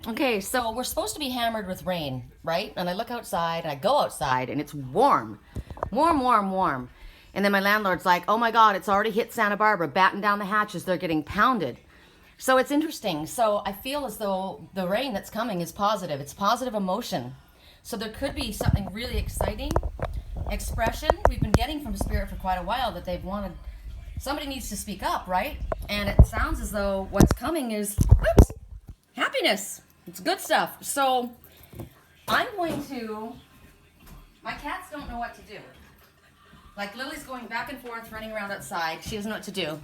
Okay, so we're supposed to be hammered with rain, right? And I look outside and I go outside and it's warm. Warm, warm, warm. And then my landlord's like, oh my God, it's already hit Santa Barbara. Batten down the hatches. They're getting pounded. So it's interesting. So I feel as though the rain that's coming is positive. It's positive emotion. So there could be something really exciting. Expression we've been getting from Spirit for quite a while that they've wanted. Somebody needs to speak up, right? And it sounds as though what's coming is, whoops, happiness. It's good stuff. So I'm going to, my cats don't know what to do. Like Lily's going back and forth, running around outside. She doesn't know what to do.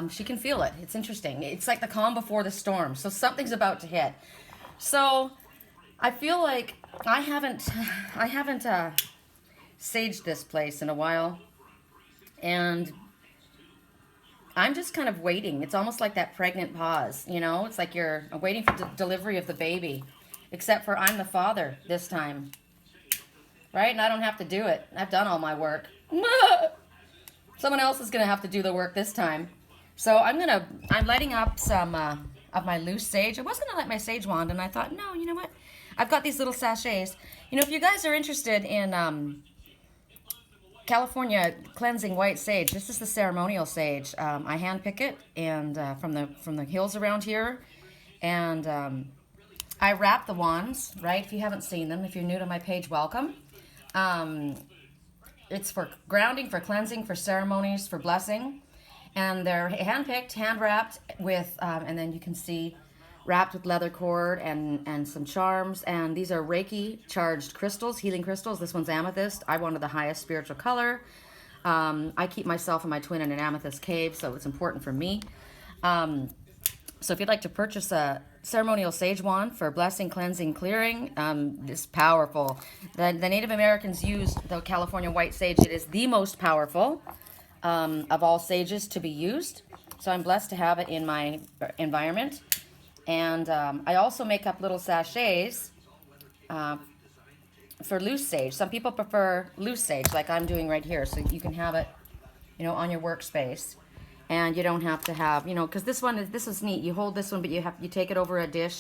She can feel it. It's interesting. It's like the calm before the storm. So something's about to hit. So I feel like I haven't saged this place in a while. And I'm just kind of waiting. It's almost like that pregnant pause, you know? It's like you're waiting for the delivery of the baby. Except for I'm the father this time. Right? And I don't have to do it. I've done all my work. Someone else is going to have to do the work this time. So I'm lighting up some of my loose sage. I was going to light my sage wand, and I thought, no, you know what? I've got these little sachets. You know, if you guys are interested in California cleansing white sage, this is the ceremonial sage. I hand pick it and from the hills around here, and I wrap the wands. Right? If you haven't seen them, if you're new to my page, welcome. It's for grounding, for cleansing, for ceremonies, for blessing. And they're hand-picked, hand-wrapped with, and then you can see, wrapped with leather cord and some charms. And these are Reiki-charged crystals, healing crystals. This one's amethyst. I wanted the highest spiritual color. I keep myself and my twin in an amethyst cave, so it's important for me. So if you'd like to purchase a ceremonial sage wand for blessing, cleansing, clearing, it's powerful. The Native Americans used the California white sage. It is the most powerful of all sages to be used. So I'm blessed to have it in my environment. And I also make up little sachets for loose sage. Some people prefer loose sage, like I'm doing right here. So you can have it, you know, on your workspace. And you don't have to have, you know, because this is neat. You hold this one, but you take it over a dish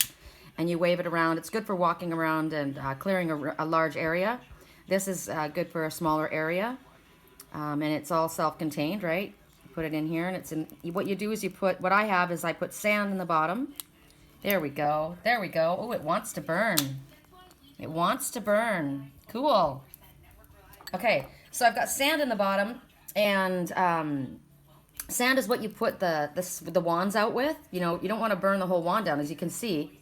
and you wave it around. It's good for walking around and clearing a large area. This is good for a smaller area. And it's all self-contained, right? You put it in here, and it's in. What you do is you put, what I have is I put sand in the bottom. There we go. There we go. Oh, it wants to burn. It wants to burn. Cool. Okay, so I've got sand in the bottom, and sand is what you put the wands out with. You know, you don't want to burn the whole wand down, as you can see.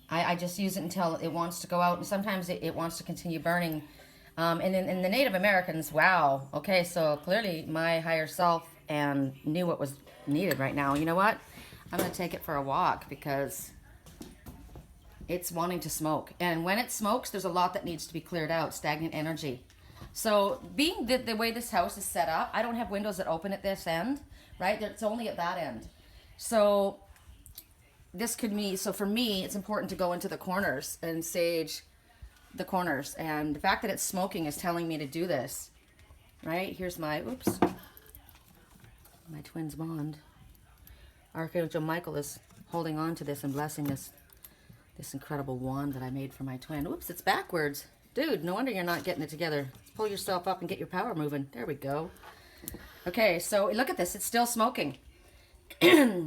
I just use it until it wants to go out, and sometimes it wants to continue burning. And in the Native Americans, wow. Okay, so clearly my higher self and knew what was needed right now. You know what? I'm going to take it for a walk because it's wanting to smoke. And when it smokes, there's a lot that needs to be cleared out, stagnant energy. So being the way this house is set up, I don't have windows that open at this end, right? It's only at that end. So this could mean, so for me, it's important to go into the corners and sage the corners. And the fact that it's smoking is telling me to do this, right? Here's my, oops, my twin's wand. Archangel Michael is holding on to this and blessing this incredible wand that I made for my twin. Oops, it's backwards. Dude, no wonder you're not getting it together. Pull yourself up and get your power moving. There we go. Okay, so look at this. It's still smoking.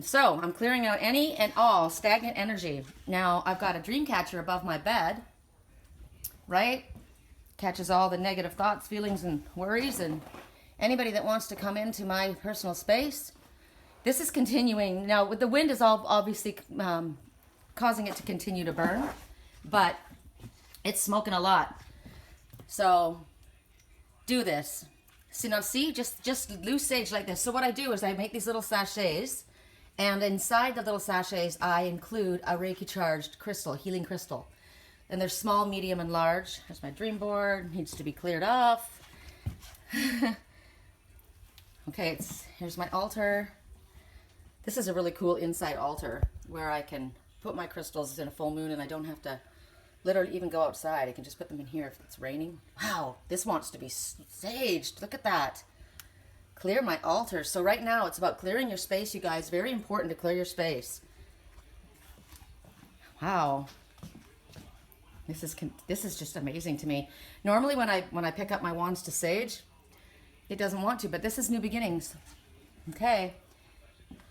So I'm clearing out any and all stagnant energy. Now, I've got a dream catcher above my bed, right? Catches all the negative thoughts, feelings, and worries, and anybody that wants to come into my personal space. This is continuing. Now, with the wind is all obviously causing it to continue to burn, but it's smoking a lot. So do this. So now see, just loose sage like this. So what I do is I make these little sachets, and inside the little sachets I include a Reiki charged crystal, healing crystal. And there's small, medium, and large. There's my dream board. Needs to be cleared off. Okay, here's my altar. This is a really cool inside altar where I can put my crystals in a full moon, and I don't have to literally even go outside. I can just put them in here if it's raining. Wow, this wants to be saged. Look at that. Clear my altar. So right now it's about clearing your space, you guys. Very important to clear your space. Wow. This is just amazing to me. Normally when I pick up my wands to sage, it doesn't want to, but this is new beginnings. Okay.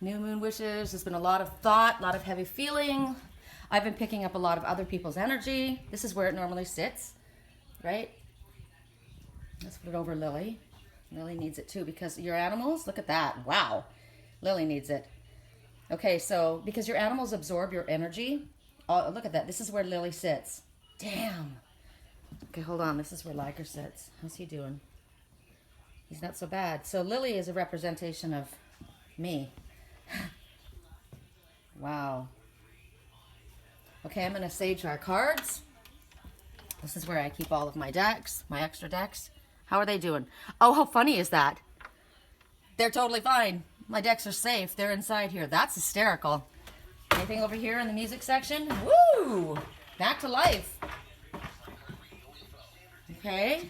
New moon wishes. There's been a lot of thought, a lot of heavy feeling. I've been picking up a lot of other people's energy. This is where it normally sits, right? Let's put it over Lily. Lily needs it too because your animals, look at that. Wow. Lily needs it. Okay, so because your animals absorb your energy. Oh, look at that. This is where Lily sits. Damn. Okay, hold on. This is where Liger sits. How's he doing? He's not so bad. So Lily is a representation of me. Wow. Okay, I'm going to sage our cards. This is where I keep all of my decks, my extra decks. How are they doing? Oh, how funny is that? They're totally fine. My decks are safe. They're inside here. That's hysterical. Anything over here in the music section? Woo! Back to life. Okay.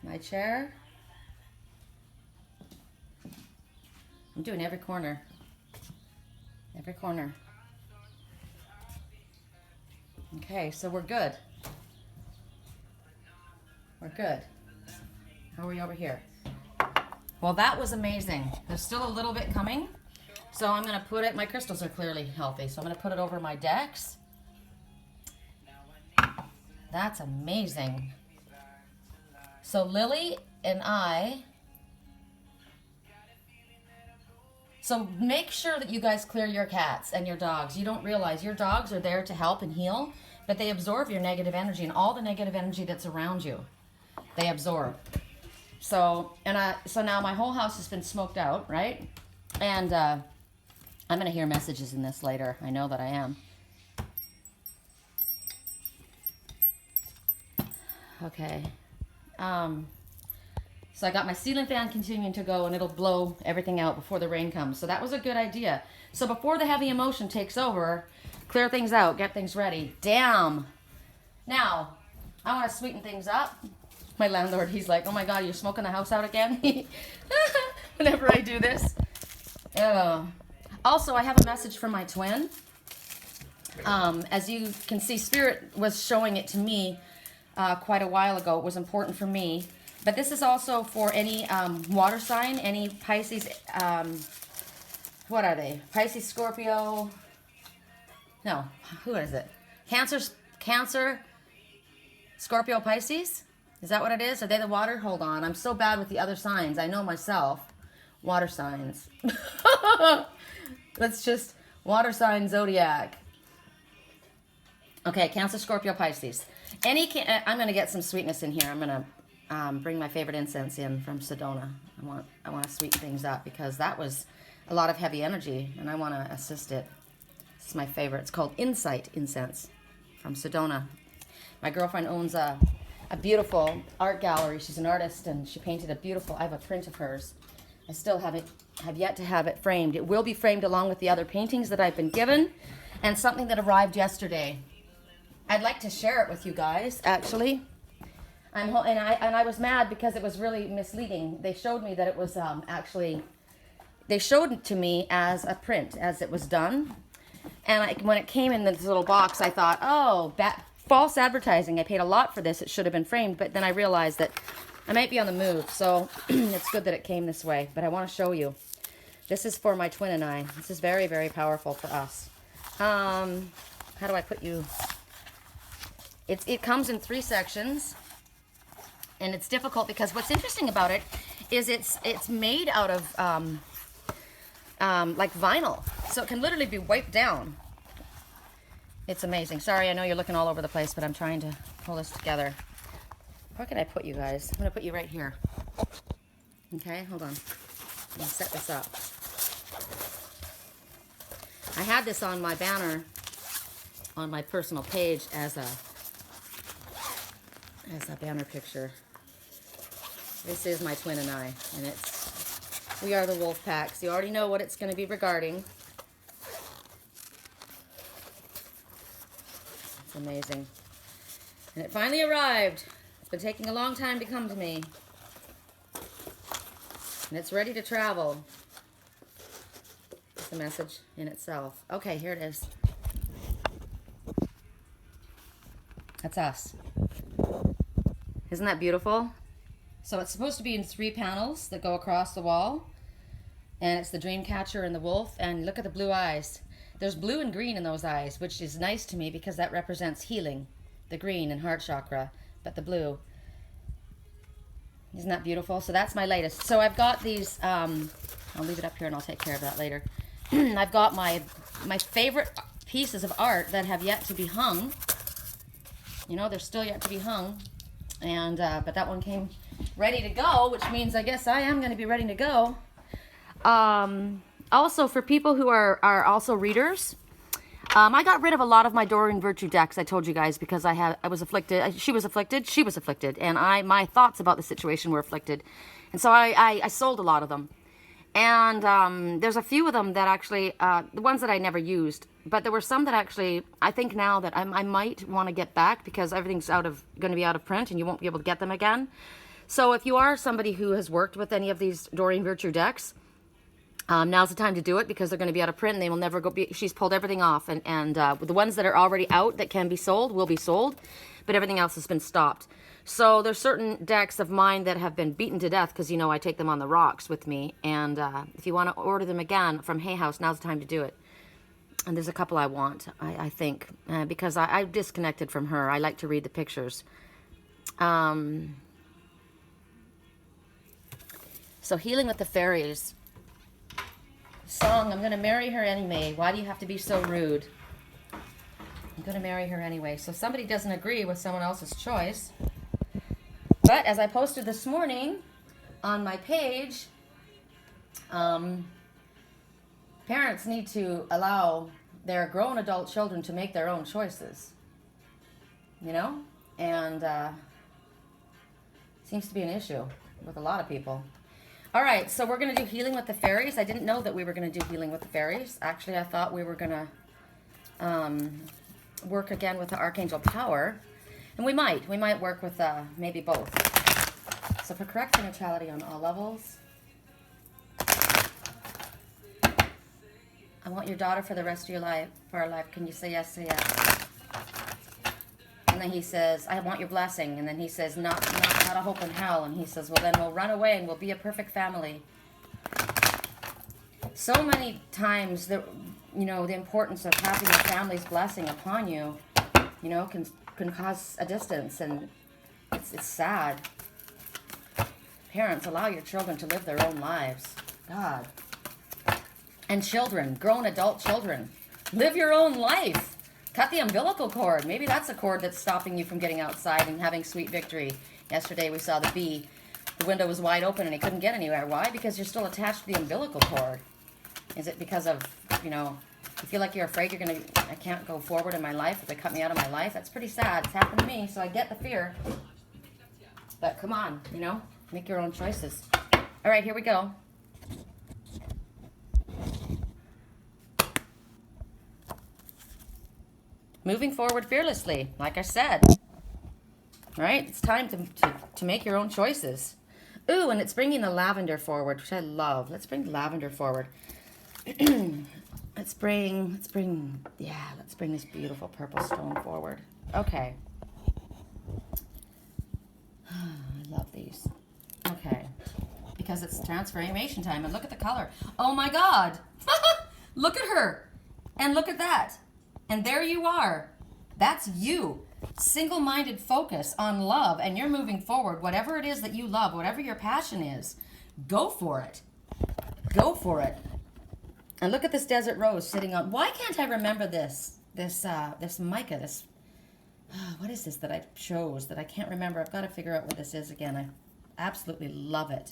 My chair. I'm doing every corner. Every corner. Okay, so we're good. We're good. How are we over here? Well, that was amazing. There's still a little bit coming. So I'm going to put it, my crystals are clearly healthy, so I'm going to put it over my decks. That's amazing. So Lily and I, so make sure that you guys clear your cats and your dogs. You don't realize your dogs are there to help and heal, but they absorb your negative energy and all the negative energy that's around you. They absorb. So now my whole house has been smoked out, right? And I'm going to hear messages in this later. I know that I am. Okay. So I got my ceiling fan continuing to go and it'll blow everything out before the rain comes. So that was a good idea. So before the heavy emotion takes over, clear things out, get things ready. Damn. Now, I want to sweeten things up. My landlord, he's like, oh my God, you're smoking the house out again? Whenever I do this. Also, I have a message from my twin. As you can see, Spirit was showing it to me quite a while ago. It was important for me. But this is also for any water sign, any Pisces, what are they? Pisces, Scorpio, no, who is it? Cancer, Scorpio, Pisces? Is that what it is? Are they the water? Hold on, I'm so bad with the other signs. I know myself. Water signs. Let's just, water sign, zodiac. Okay, Cancer, Scorpio, Pisces. I'm going to get some sweetness in here. I'm going to bring my favorite incense in from Sedona. I want to sweeten things up because that was a lot of heavy energy and I want to assist it. This is my favorite. It's called Insight Incense from Sedona. My girlfriend owns a beautiful art gallery. She's an artist and she painted a beautiful, I have a print of hers. I still have yet to have it framed. It will be framed along with the other paintings that I've been given and something that arrived yesterday. I'd like to share it with you guys, actually. I was mad because it was really misleading. They showed me that it was they showed it to me as a print, as it was done. And when it came in this little box, I thought, oh, false advertising. I paid a lot for this. It should have been framed. But then I realized that I might be on the move. So it's good that it came this way. But I want to show you. This is for my twin and I. This is very, very powerful for us. How do I put you? It comes in 3 sections. And it's difficult because what's interesting about it is it's made out of like vinyl. So it can literally be wiped down. It's amazing. Sorry, I know you're looking all over the place, but I'm trying to pull this together. Where can I put you guys? I'm going to put you right here. Okay, hold on. I'm going to set this up. I had this on my banner on my personal page as a banner picture. This is my twin and I, and we are the wolf pack. So you already know what it's going to be regarding. It's amazing. And it finally arrived. It's been taking a long time to come to me. And it's ready to travel. It's the message in itself. Okay, here it is. That's us. Isn't that beautiful? So it's supposed to be in 3 panels that go across the wall. And it's the dream catcher and the wolf. And look at the blue eyes. There's blue and green in those eyes, which is nice to me because that represents healing. The green and heart chakra, but the blue. Isn't that beautiful? So that's my latest. So I've got these, I'll leave it up here and I'll take care of that later. I've got my favorite pieces of art that have yet to be hung. You know, they're still yet to be hung. And, but that one came ready to go, which means I guess I am going to be ready to go. Also, for people who are also readers, I got rid of a lot of my Doreen Virtue decks, I told you guys, because I was afflicted. She was afflicted, and my thoughts about the situation were afflicted. And so I sold a lot of them. And there's a few of them that actually, the ones that I never used, but there were some that actually, I think now that I might want to get back because everything's going to be out of print and you won't be able to get them again. So if you are somebody who has worked with any of these Doreen Virtue decks, now's the time to do it because they're going to be out of print and they will never she's pulled everything off, and the ones that are already out that can be sold will be sold, but everything else has been stopped. So there's certain decks of mine that have been beaten to death because, you know, I take them on the rocks with me, and if you want to order them again from Hay House, now's the time to do it. And there's a couple I want, I think, because I've disconnected from her. I like to read the pictures. So Healing with the Fairies. Song, I'm going to marry her anyway. Why do you have to be so rude? I'm going to marry her anyway. So somebody doesn't agree with someone else's choice. But as I posted this morning on my page, parents need to allow their grown adult children to make their own choices. You know? And seems to be an issue with a lot of people. All right, so we're going to do Healing with the Fairies. I didn't know that we were going to do Healing with the Fairies. Actually, I thought we were going to work again with the Archangel Power. And we might work with maybe both. So for correct neutrality on all levels, I want your daughter for the rest of your life, for our life. Can you say yes, say yes? And then he says, I want your blessing. And then he says, not a hope in hell. And he says, well, then we'll run away and we'll be a perfect family. So many times, the importance of having your family's blessing upon you, can cause a distance. And it's sad. Parents, allow your children to live their own lives. God. And children, grown adult children, live your own life. Cut the umbilical cord. Maybe that's a cord that's stopping you from getting outside and having sweet victory. Yesterday we saw the bee. The window was wide open and he couldn't get anywhere. Why? Because you're still attached to the umbilical cord. Is it because of, you feel like you're afraid I can't go forward in my life if they cut me out of my life? That's pretty sad. It's happened to me, so I get the fear. But come on, make your own choices. All right, here we go. Moving forward fearlessly, like I said. All right, it's time to make your own choices. Ooh, and it's bringing the lavender forward, which I love. Let's bring lavender forward. let's bring this beautiful purple stone forward. Okay. I love these. Okay. Because it's transformation time, and look at the color. Oh my God. Look at her. And look at that. And there you are. That's you. Single-minded focus on love, and you're moving forward. Whatever it is that you love, whatever your passion is, go for it. Go for it. And look at this desert rose sitting on. Why can't I remember this mica? What is this that I chose that I can't remember? I've got to figure out what this is again. I absolutely love it.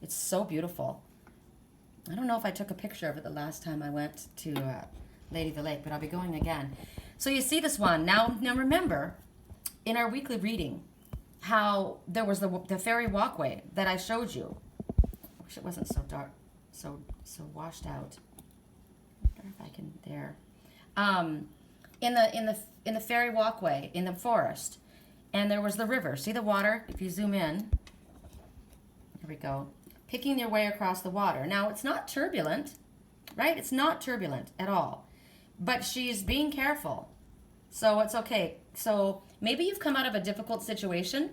It's so beautiful. I don't know if I took a picture of it the last time I went to Lady of the Lake, but I'll be going again. So you see this one. Now remember, in our weekly reading, how there was the fairy walkway that I showed you. I wish it wasn't so dark, so washed out. I wonder if I can there. In the fairy walkway in the forest, and there was the river. See the water? If you zoom in, here we go. Picking their way across the water. Now it's not turbulent, right? It's not turbulent at all. But she's being careful. So it's okay. So maybe you've come out of a difficult situation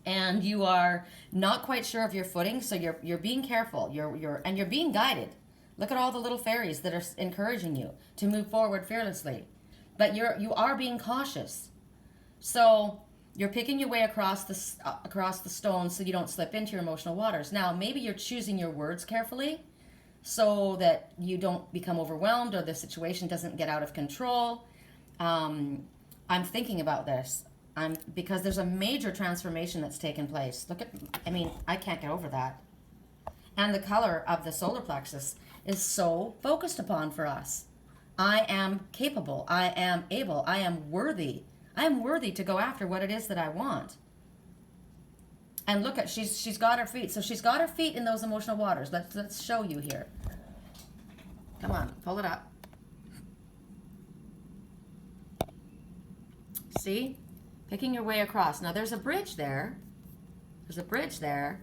and you are not quite sure of your footing, so you're being careful. You're being guided. Look at all the little fairies that are encouraging you to move forward fearlessly. But you are being cautious. So you're picking your way across the stones so you don't slip into your emotional waters. Now, maybe you're choosing your words carefully so that you don't become overwhelmed or the situation doesn't get out of control. I'm thinking about this. Because there's a major transformation that's taken place. I can't get over that. And the color of the solar plexus is so focused upon for us. I am capable. I am able. I am worthy. I am worthy to go after what it is that I want. And look at, she's got her feet. So she's got her feet in those emotional waters. Let's show you here. Come on, pull it up. See? Picking your way across. Now there's a bridge there. There's a bridge there.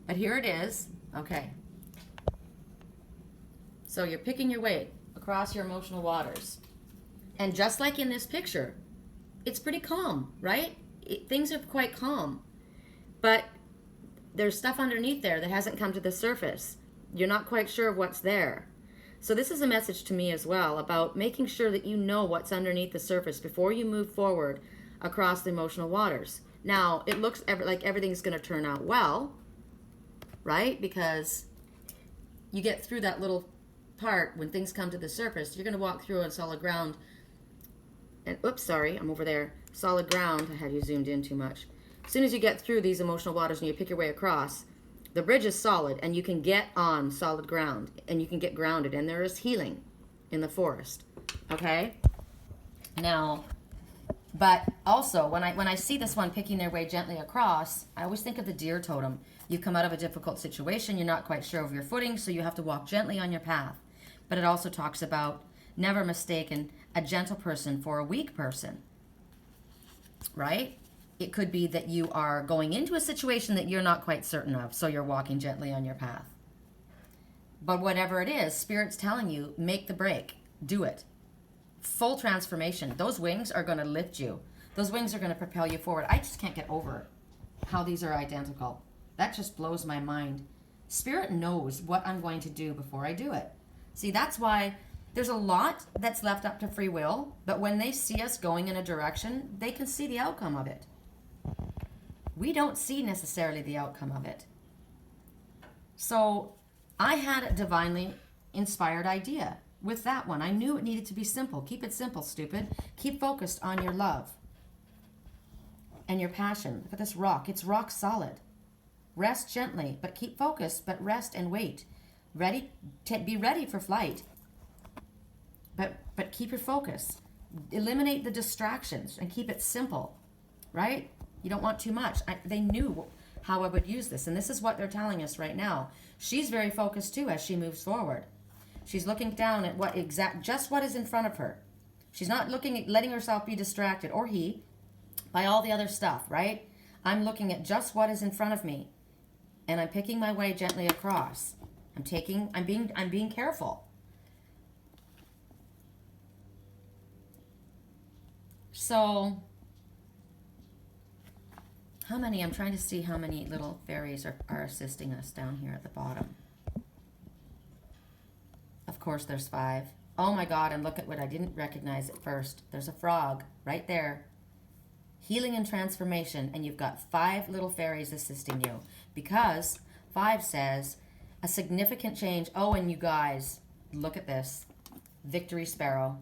But here it is. Okay. So you're picking your way across your emotional waters. And just like in this picture, it's pretty calm, right? Things are quite calm. But there's stuff underneath there that hasn't come to the surface. You're not quite sure what's there. So this is a message to me as well about making sure that you know what's underneath the surface before you move forward across the emotional waters. Now, it looks like everything's going to turn out well, right? Because you get through that little part when things come to the surface. You're going to walk through on solid ground. And oops, sorry, I'm over there. Solid ground. I had you zoomed in too much. As soon as you get through these emotional waters and you pick your way across, the bridge is solid and you can get on solid ground and you can get grounded, and there is healing in the forest. Okay? Now, but also when I see this one picking their way gently across, I always think of the deer totem. You've come out of a difficult situation, you're not quite sure of your footing, so you have to walk gently on your path. But it also talks about never mistaking a gentle person for a weak person. Right? It could be that you are going into a situation that you're not quite certain of, so you're walking gently on your path. But whatever it is, Spirit's telling you, make the break. Do it. Full transformation. Those wings are going to lift you. Those wings are going to propel you forward. I just can't get over how these are identical. That just blows my mind. Spirit knows what I'm going to do before I do it. See, that's why there's a lot that's left up to free will, but when they see us going in a direction, they can see the outcome of it. We don't see necessarily the outcome of it. So I had a divinely inspired idea with that one. I knew it needed to be simple. Keep it simple, stupid. Keep focused on your love and your passion. Look at this rock. It's rock solid. Rest gently, but keep focused, but rest and wait. Be ready for flight. But keep your focus. Eliminate the distractions and keep it simple, right? You don't want too much. They knew how I would use this, and this is what they're telling us right now. She's very focused too as she moves forward. She's looking down at just what is in front of her. She's not letting herself be distracted, or he, by all the other stuff, right? I'm looking at just what is in front of me, and I'm picking my way gently across. I'm being careful. So, I'm trying to see how many little fairies are assisting us down here at the bottom. Of course, there's 5. Oh my God, and look at what I didn't recognize at first. There's a frog right there. Healing and transformation, and you've got 5 little fairies assisting you. Because 5 says a significant change. Oh, and you guys, look at this. Victory Sparrow.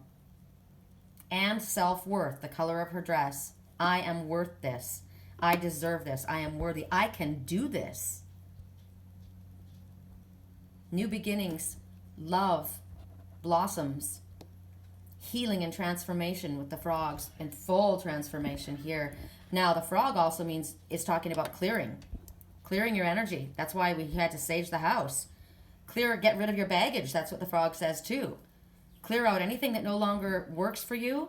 And self-worth, the color of her dress. I am worth this. I deserve this. I am worthy. I can do this. New beginnings, love, blossoms, healing and transformation with the frogs, and full transformation here. Now, the frog also is talking about clearing your energy. That's why we had to sage the house. Get rid of your baggage. That's what the frog says too. Clear out anything that no longer works for you.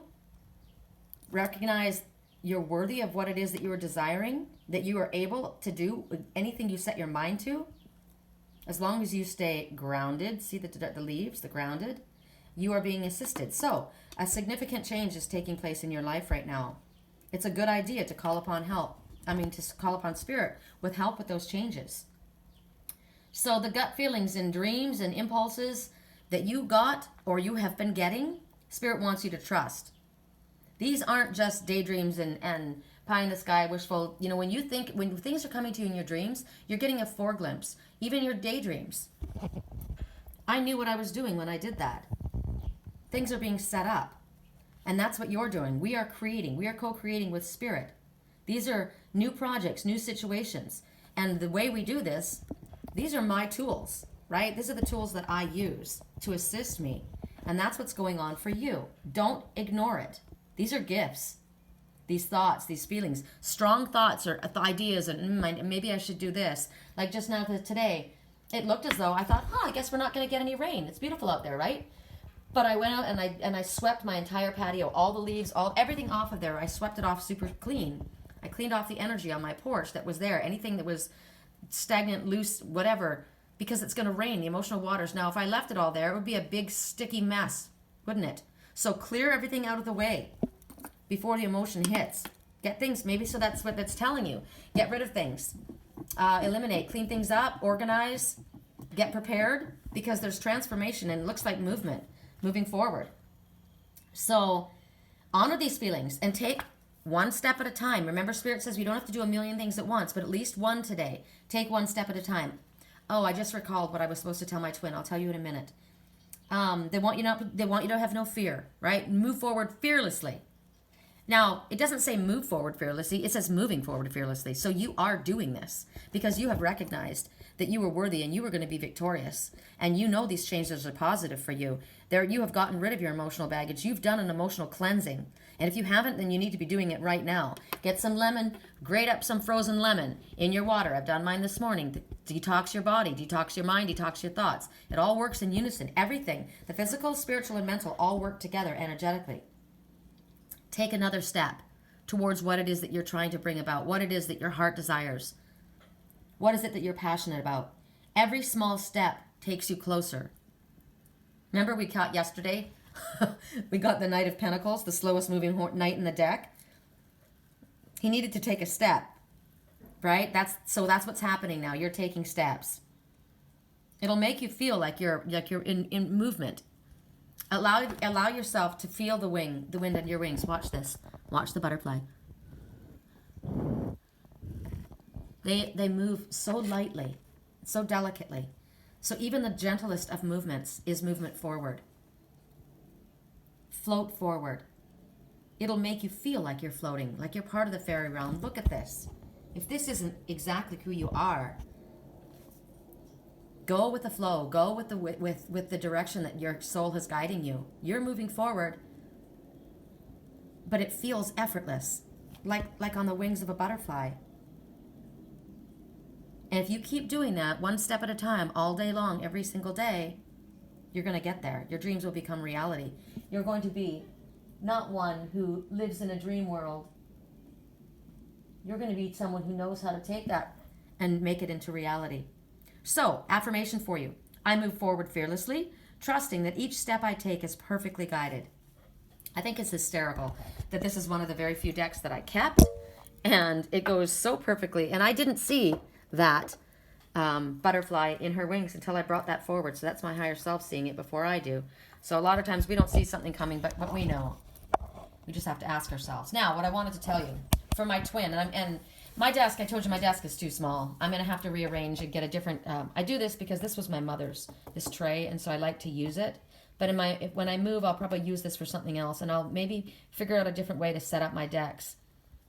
Recognize you're worthy of what it is that you are desiring, that you are able to do anything you set your mind to. As long as you stay grounded, see the leaves, the grounded, you are being assisted. So a significant change is taking place in your life right now. It's a good idea to call upon help. To call upon spirit with help with those changes. So the gut feelings and dreams and impulses that you got or you have been getting, spirit wants you to trust. These aren't just daydreams and pie in the sky, wishful. When things are coming to you in your dreams, you're getting a foreglimpse, even your daydreams. I knew what I was doing when I did that. Things are being set up. And that's what you're doing. We are creating. We are co-creating with spirit. These are new projects, new situations. And the way we do this, these are my tools, right? These are the tools that I use to assist me. And that's what's going on for you. Don't ignore it. These are gifts. These thoughts, these feelings, strong thoughts or ideas, and maybe I should do this. Like just now today, it looked as though I thought, I guess we're not going to get any rain. It's beautiful out there, right? But I went out and I swept my entire patio, all the leaves, everything off of there. I swept it off super clean. I cleaned off the energy on my porch that was there, anything that was stagnant, loose, whatever, because it's going to rain, the emotional waters. Now, if I left it all there, it would be a big sticky mess, wouldn't it? So clear everything out of the way before the emotion hits. Get things, maybe so that's what that's telling you. Get rid of things. Eliminate, clean things up, organize, get prepared, because there's transformation and it looks like moving forward. So honor these feelings and take one step at a time. Remember, Spirit says we don't have to do a million things at once, but at least one today. Take one step at a time. Oh, I just recalled what I was supposed to tell my twin. I'll tell you in a minute. They want you to have no fear, right? Move forward fearlessly. Now, it doesn't say move forward fearlessly. It says moving forward fearlessly. So you are doing this because you have recognized that you were worthy and you were going to be victorious. And you know these changes are positive for you. You have gotten rid of your emotional baggage. You've done an emotional cleansing. And if you haven't, then you need to be doing it right now. Get some lemon, grate up some frozen lemon in your water. I've done mine this morning. Detox your body, detox your mind, detox your thoughts. It all works in unison. Everything, the physical, spiritual, and mental all work together energetically. Take another step towards what it is that you're trying to bring about, what it is that your heart desires. What is it that you're passionate about? Every small step takes you closer. Remember we caught yesterday? We got the Knight of Pentacles, the slowest moving knight in the deck. He needed to take a step, right? That's what's happening now. You're taking steps. It'll make you feel like you're in movement. Allow yourself to feel the wind in your wings. Watch this. Watch the butterfly. They move so lightly, so delicately. So even the gentlest of movements is movement forward. Float forward. It'll make you feel like you're floating, like you're part of the fairy realm. Look at this. If this isn't exactly who you are, go with the flow. Go with the direction that your soul is guiding you. You're moving forward, but it feels effortless, like on the wings of a butterfly. And if you keep doing that one step at a time, all day long, every single day, you're going to get there. Your dreams will become reality. You're going to be not one who lives in a dream world. You're going to be someone who knows how to take that and make it into reality. So, affirmation for you. I move forward fearlessly, trusting that each step I take is perfectly guided. I think it's hysterical that this is one of the very few decks that I kept, and it goes so perfectly. And I didn't see that butterfly in her wings until I brought that forward. So that's my higher self seeing it before I do. So a lot of times we don't see something coming, but we know. We just have to ask ourselves. Now, what I wanted to tell you, for my twin, and my desk, I told you my desk is too small. I'm going to have to rearrange and get a different, I do this because this was my mother's, this tray, and so I like to use it. But when I move, I'll probably use this for something else, and I'll maybe figure out a different way to set up my decks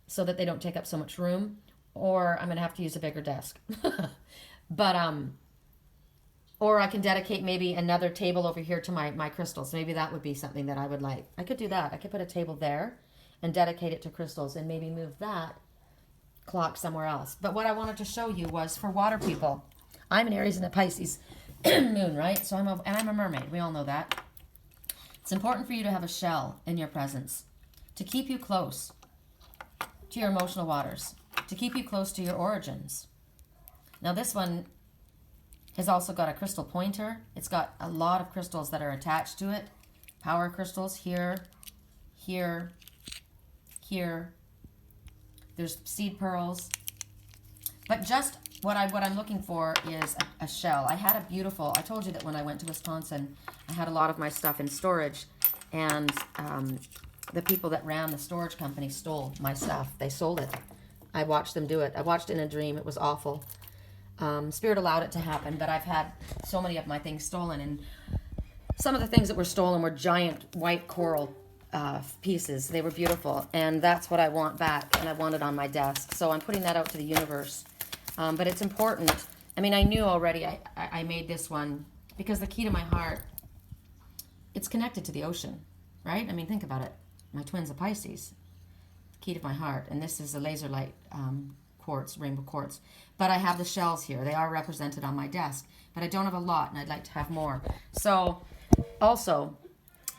so that they don't take up so much room, or I'm going to have to use a bigger desk. But, or I can dedicate maybe another table over here to my crystals. Maybe that would be something that I would like. I could do that. I could put a table there and dedicate it to crystals and maybe move that clock somewhere else. But what I wanted to show you was for water people. I'm an Aries and a Pisces moon, right? So I'm a mermaid. We all know that. It's important for you to have a shell in your presence to keep you close to your emotional waters, to keep you close to your origins. Now this one has also got a crystal pointer. It's got a lot of crystals that are attached to it. Power crystals here, here, here. There's seed pearls. But just what I'm looking for is a shell. I had a beautiful, I told you that when I went to Wisconsin, I had a lot of my stuff in storage, and the people that ran the storage company stole my stuff. They sold it. I watched them do it. I watched it in a dream. It was awful. Spirit allowed it to happen, but I've had so many of my things stolen, and some of the things that were stolen were giant white coral pieces. They were beautiful, and that's what I want back, and I want it on my desk. So I'm putting that out to the universe. But it's important. I mean, I knew already I made this one because the key to my heart, it's connected to the ocean, right? I mean, think about it. My twin's a Pisces, the key to my heart, and this is a laser light quartz, rainbow quartz. But I have the shells here. They are represented on my desk, but I don't have a lot, and I'd like to have more. So also,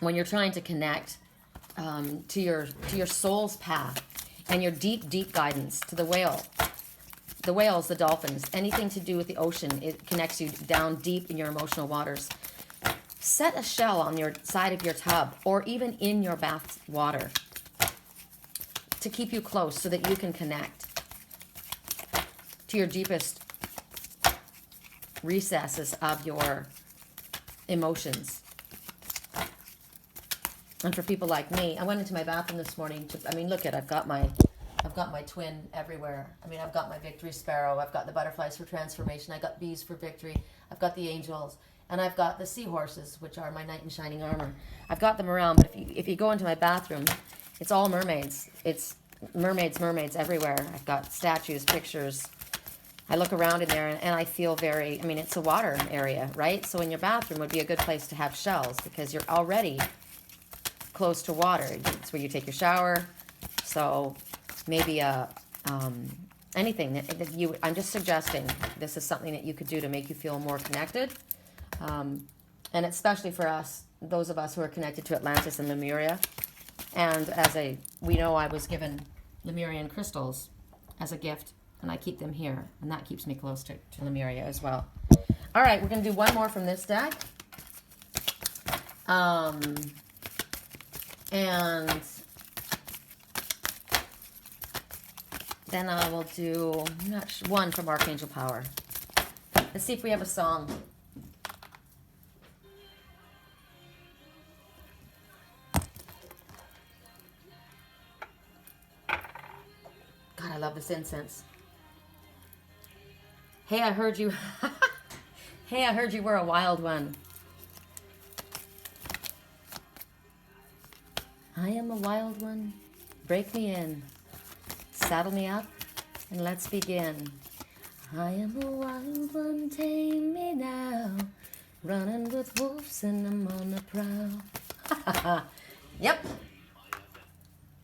when you're trying to connect to your soul's path and your deep, deep guidance to the whale, the whales, the dolphins, anything to do with the ocean, it connects you down deep in your emotional waters. Set a shell on your side of your tub or even in your bath water to keep you close so that you can connect to your deepest recesses of your emotions. And for people like me, I went into my bathroom this morning to, I mean, look at, I've got my twin everywhere. I mean, I've got my victory sparrow, I've got the butterflies for transformation, I got bees for victory, I've got the angels, and I've got the seahorses, which are my knight in shining armor. I've got them around, but if you go into my bathroom, it's all mermaids. It's mermaids everywhere. I've got statues, pictures. I look around in there and I feel very, I mean, it's a water area, right? So in your bathroom would be a good place to have shells because you're already close to water. It's where you take your shower. So maybe anything that you, I'm just suggesting this is something that you could do to make you feel more connected. And especially for us, those of us who are connected to Atlantis and Lemuria. And we know I was given Lemurian crystals as a gift, and I keep them here, and that keeps me close to Lemuria as well. All right, we're going to do one more from this deck. And then I will do one from Archangel Power. Let's see if we have a song. God, I love this incense. Hey, I heard you. Hey, I heard you were a wild one. I am a wild one. Break me in. Saddle me up and let's begin. I am a wild one, tame me now. Running with wolves and I'm on the prowl. Yep.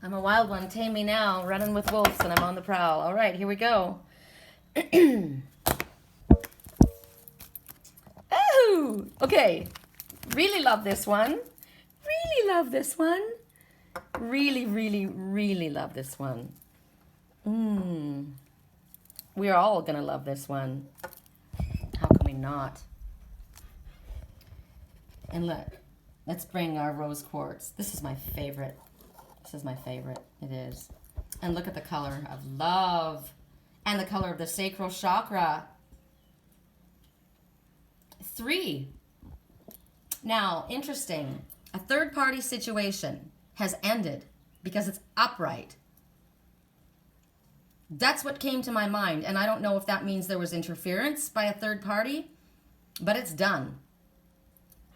I'm a wild one, tame me now. Running with wolves and I'm on the prowl. All right, here we go. Oh, okay. Really love this one. Really love this one. Really, really, really love this one. We're all going to love this one. How can we not? And look, let's bring our rose quartz. This is my favorite. This is my favorite. It is. And look at the color of love. And the color of the sacral chakra. 3. Now, interesting. A third-party situation has ended because it's upright. That's what came to my mind, and I don't know if that means there was interference by a third party, but it's done.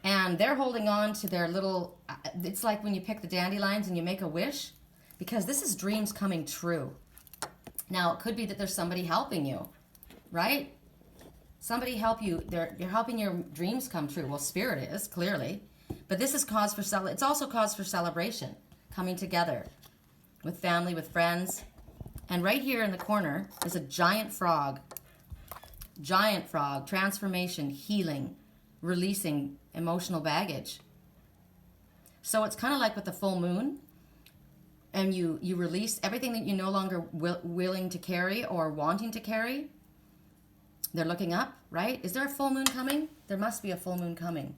And they're holding on to their little, it's like when you pick the dandelions and you make a wish, because this is dreams coming true. Now, it could be that there's somebody helping you, right? Somebody help you, you're helping your dreams come true. Well, spirit is, clearly. But this is cause for, it's also cause for celebration, coming together with family, with friends. And right here in the corner is a giant frog. Giant frog, transformation, healing, releasing emotional baggage. So it's kind of like with the full moon. And you release everything that you're no longer willing to carry or wanting to carry. They're looking up, right? Is there a full moon coming? There must be a full moon coming.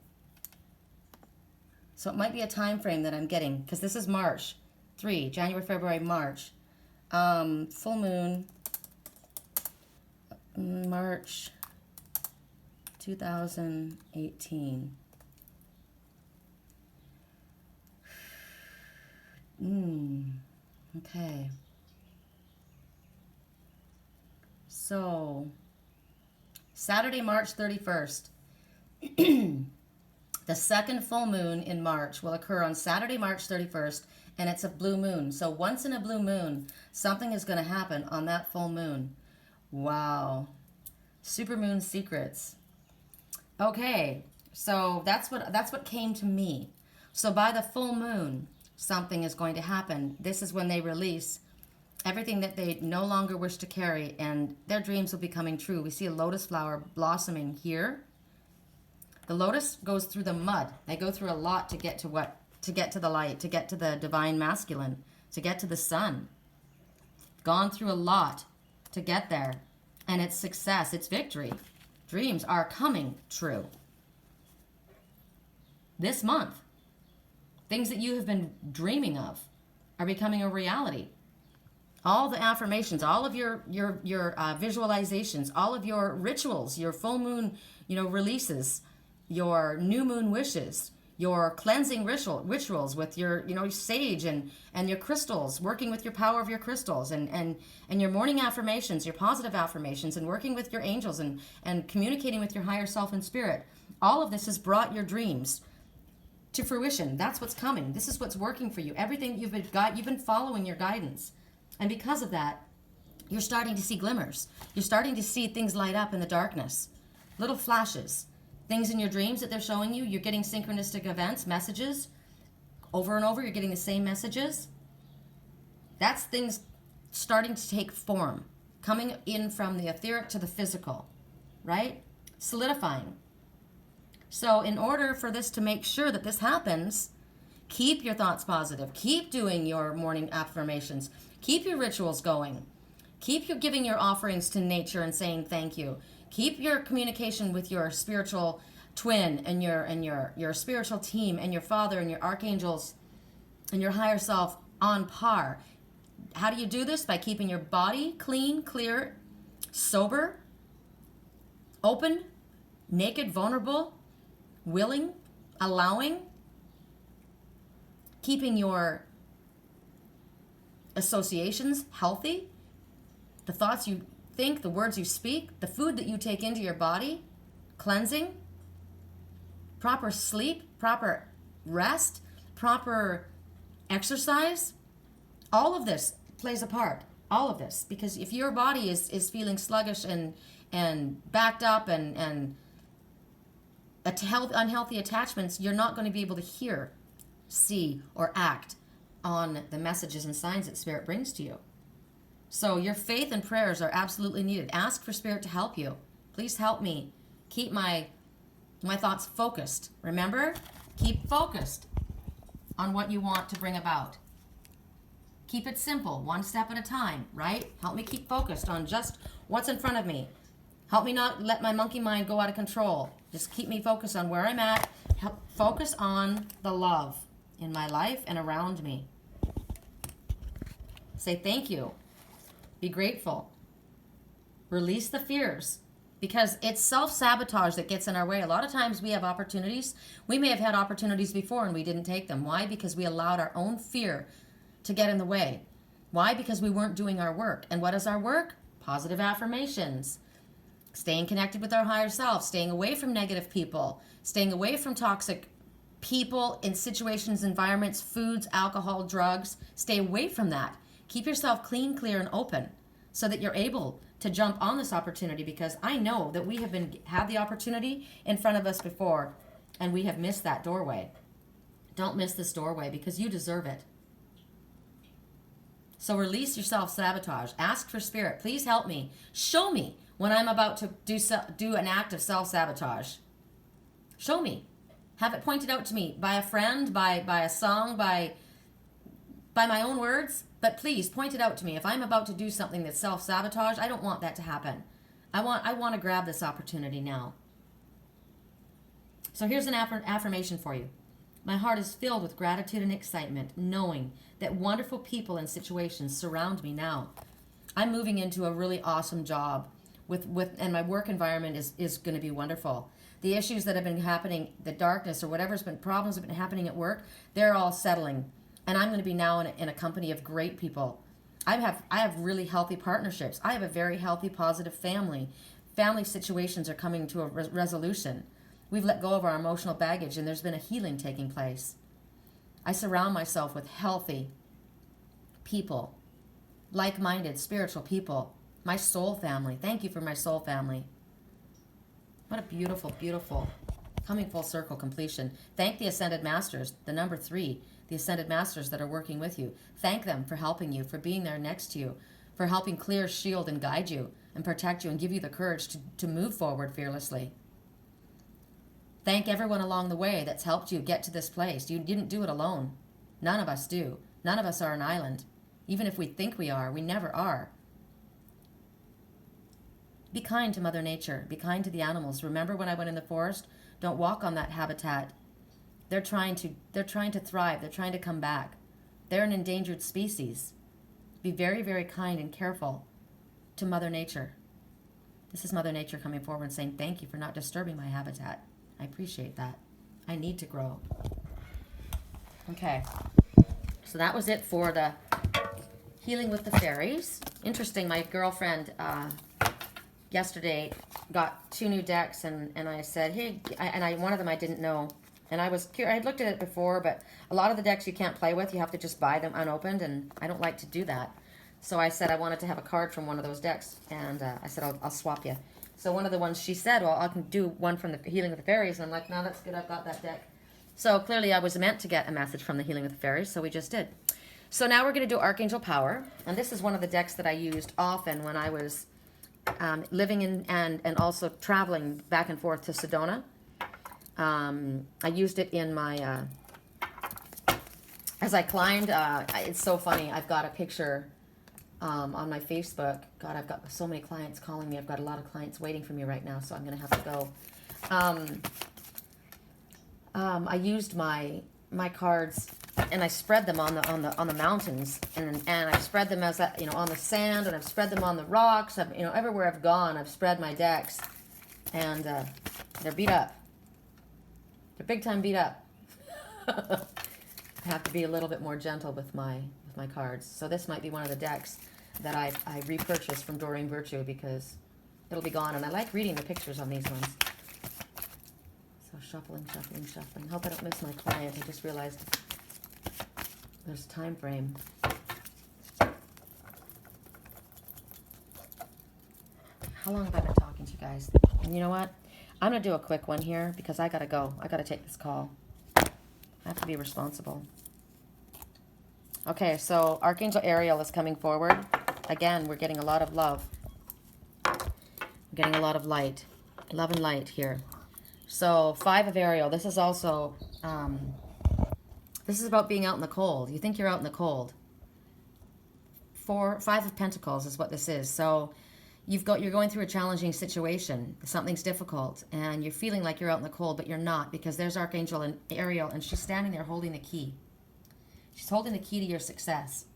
So it might be a time frame that I'm getting, because this is March 3, January, February, March. Full moon, March 2018. Okay. So, Saturday, March 31st. The second full moon in March will occur on Saturday, March 31st, and it's a blue moon. So once in a blue moon, something is going to happen on that full moon. Wow. Supermoon secrets. Okay, so that's what came to me. So by the full moon, something is going to happen. This is when they release everything that they no longer wish to carry, and their dreams will be coming true. We see a lotus flower blossoming here. The lotus goes through the mud. They go through a lot to get to the light, to get to the divine masculine, to get to the sun. Gone through a lot to get there. And it's success, it's victory. Dreams are coming true. This month, things that you have been dreaming of are becoming a reality. All the affirmations, all of your visualizations, all of your rituals, your full moon, releases, your new moon wishes, your cleansing rituals with your, sage and your crystals, working with your power of your crystals, and your morning affirmations, your positive affirmations, and working with your angels and communicating with your higher self and spirit. All of this has brought your dreams to fruition. That's what's coming. This is what's working for you. Everything you've been following your guidance. And because of that, you're starting to see glimmers. You're starting to see things light up in the darkness. Little flashes. Things in your dreams that they're showing you. You're getting synchronistic events, messages. Over and over, you're getting the same messages. That's things starting to take form. Coming in from the etheric to the physical. Right? Solidifying. So in order for this to make sure that this happens, keep your thoughts positive. Keep doing your morning affirmations. Keep your rituals going. Keep your giving your offerings to nature and saying thank you. Keep your communication with your spiritual twin and your spiritual team and your father and your archangels and your higher self on par. How do you do this? By keeping your body clean, clear, sober, open, naked, vulnerable, willing, allowing, keeping your associations healthy, the thoughts you think, the words you speak, the food that you take into your body, cleansing, proper sleep, proper rest, proper exercise. All of this plays a part. All of this. Because if your body is feeling sluggish and backed up and unhealthy attachments, you're not going to be able to hear, see, or act on the messages and signs that Spirit brings to you. So your faith and prayers are absolutely needed. Ask for Spirit to help you. Please help me keep my thoughts focused. Remember, keep focused on what you want to bring about. Keep it simple, one step at a time, right? Help me keep focused on just what's in front of me. Help me not let my monkey mind go out of control. Just keep me focused on where I'm at. Help focus on the love in my life and around me. Say thank you. Be grateful. Release the fears, because it's self-sabotage that gets in our way. A lot of times we have opportunities. We may have had opportunities before and we didn't take them. Why? Because we allowed our own fear to get in the way. Why? Because we weren't doing our work. And what is our work? Positive affirmations. Staying connected with our higher self. Staying away from negative people. Staying away from toxic people in situations, environments, foods, alcohol, drugs. Stay away from that. Keep yourself clean, clear, and open so that you're able to jump on this opportunity, because I know that we have had the opportunity in front of us before and we have missed that doorway. Don't miss this doorway, because you deserve it. So release your self-sabotage. Ask for Spirit. Please help me. Show me when I'm about to do an act of self-sabotage. Show me. Have it pointed out to me by a friend, by a song, by my own words. But please point it out to me. If I'm about to do something that's self-sabotage, I don't want that to happen. I want to grab this opportunity now. So here's an affirmation for you. My heart is filled with gratitude and excitement, knowing that wonderful people and situations surround me now. I'm moving into a really awesome job and my work environment is going to be wonderful. The issues that have been happening, the darkness or whatever's been problems have been happening at work, they're all settling. And I'm going to be now in a company of great people. I have really healthy partnerships. I have a very healthy, positive family. Family situations are coming to a resolution. We've let go of our emotional baggage and there's been a healing taking place. I surround myself with healthy people, like-minded, spiritual people. My soul family. Thank you for my soul family. What a beautiful, beautiful, coming full circle completion. Thank the Ascended Masters, the number 3, the Ascended Masters that are working with you. Thank them for helping you, for being there next to you, for helping clear, shield, and guide you, and protect you, and give you the courage to move forward fearlessly. Thank everyone along the way that's helped you get to this place. You didn't do it alone. None of us do. None of us are an island. Even if we think we are, we never are. Be kind to Mother Nature. Be kind to the animals. Remember when I went in the forest? Don't walk on that habitat. They're trying to thrive. They're trying to come back. They're an endangered species. Be very, very kind and careful to Mother Nature. This is Mother Nature coming forward and saying, thank you for not disturbing my habitat. I appreciate that. I need to grow. Okay. So that was it for the healing with the fairies. Interesting, my girlfriend yesterday got 2 new decks and I said, hey, one of them I didn't know. And I was curious. I had looked at it before, but a lot of the decks you can't play with. You have to just buy them unopened, and I don't like to do that. So I said I wanted to have a card from one of those decks, and I said, I'll swap you. So one of the ones she said, well, I can do one from the Healing with the Fairies. And I'm like, no, that's good. I've got that deck. So clearly I was meant to get a message from the Healing with the Fairies, so we just did. So now we're going to do Archangel Power. And this is one of the decks that I used often when I was living in and also traveling back and forth to Sedona. I used it in my, as I climbed, it's so funny, I've got a picture on my Facebook. God, I've got so many clients calling me. I've got a lot of clients waiting for me right now, so I'm going to have to go. I used my cards and I spread them on the mountains, and I spread them as on the sand, and I've spread them on the rocks. Everywhere I've gone, I've spread my decks, and they're beat up. They're big time beat up. I have to be a little bit more gentle with my cards. So this might be one of the decks that I repurchased from Doreen Virtue because it'll be gone, and I like reading the pictures on these ones. So shuffling. Hope I don't miss my client. I just realized there's a time frame. How long have I been talking to you guys? And you know what? I'm going to do a quick one here because I got to go. I got to take this call. I have to be responsible. Okay, so Archangel Ariel is coming forward. Again, we're getting a lot of love. We're getting a lot of light. Love and light here. So 5 of Ariel. This is also, this is about being out in the cold. You think you're out in the cold. 5 of Pentacles is what this is. So you're going through a challenging situation. Something's difficult, and you're feeling like you're out in the cold, but you're not, because there's Archangel and Ariel, and she's standing there holding the key. She's holding the key to your success.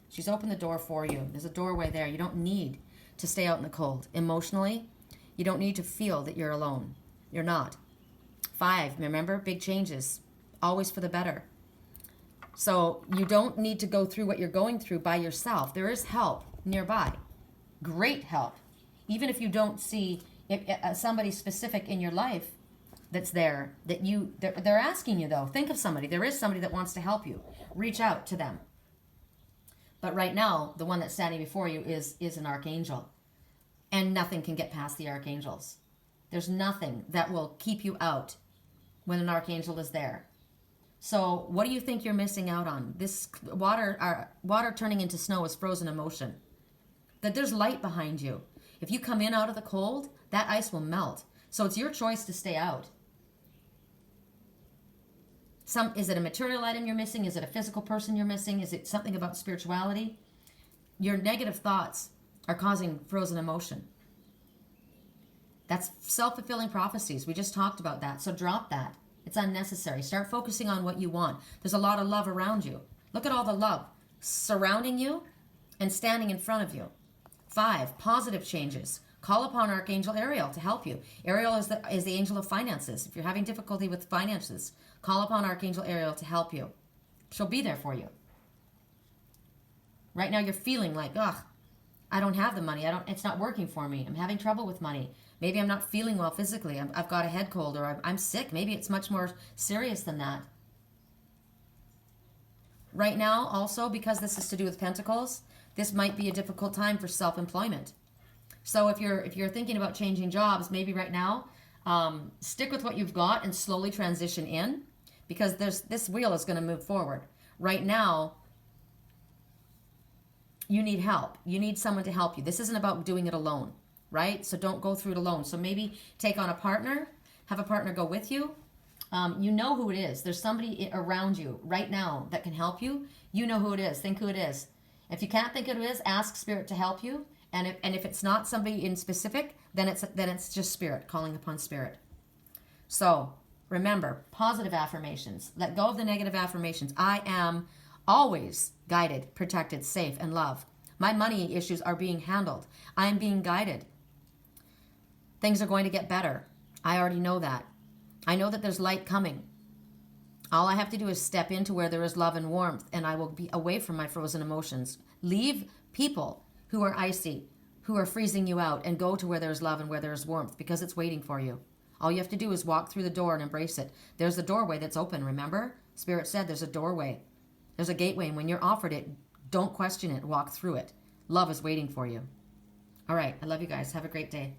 She's opened the door for you. There's a doorway there. You don't need to stay out in the cold. Emotionally, you don't need to feel that you're alone. You're not. 5, remember, big changes, always for the better. So you don't need to go through what you're going through by yourself. There is help nearby. Great help. Even if you don't see somebody specific in your life that's there, they're asking you though. Think of somebody. There is somebody that wants to help you. Reach out to them. But right now, the one that's standing before you is an archangel. And nothing can get past the archangels. There's nothing that will keep you out when an archangel is there. So what do you think you're missing out on? This water turning into snow is frozen emotion. That there's light behind you. If you come in out of the cold, that ice will melt. So it's your choice to stay out. Is it a material item you're missing? Is it a physical person you're missing? Is it something about spirituality? Your negative thoughts are causing frozen emotion. That's self-fulfilling prophecies. We just talked about that. So drop that. It's unnecessary. Start focusing on what you want. There's a lot of love around you. Look at all the love surrounding you and standing in front of you. 5, positive changes. Call upon Archangel Ariel to help you. Ariel is the angel of finances. If you're having difficulty with finances, call upon Archangel Ariel to help you. She'll be there for you. Right now you're feeling like, ugh, I don't have the money. It's not working for me. I'm having trouble with money. Maybe I'm not feeling well physically. I've got a head cold, or I'm sick. Maybe it's much more serious than that. Right now, also, because this is to do with Pentacles, this might be a difficult time for self-employment. So if you're thinking about changing jobs, maybe right now, stick with what you've got and slowly transition in, because this wheel is going to move forward. Right now, you need help. You need someone to help you. This isn't about doing it alone, right? So don't go through it alone. So maybe take on a partner, have a partner go with you. You know who it is. There's somebody around you right now that can help you. You know who it is. Think who it is. If you can't think who it is, ask Spirit to help you. And if it's not somebody in specific, then it's just Spirit, calling upon Spirit. So remember, positive affirmations. Let go of the negative affirmations. I am always guided, protected, safe, and loved. My money issues are being handled. I am being guided. Things are going to get better. I already know that. I know that there's light coming. All I have to do is step into where there is love and warmth, and I will be away from my frozen emotions. Leave people who are icy, who are freezing you out, and go to where there's love and where there's warmth, because it's waiting for you. All you have to do is walk through the door and embrace it. There's a doorway that's open, remember? Spirit said there's a doorway. There's a gateway, and when you're offered it, don't question it. Walk through it. Love is waiting for you. All right. I love you guys. Have a great day.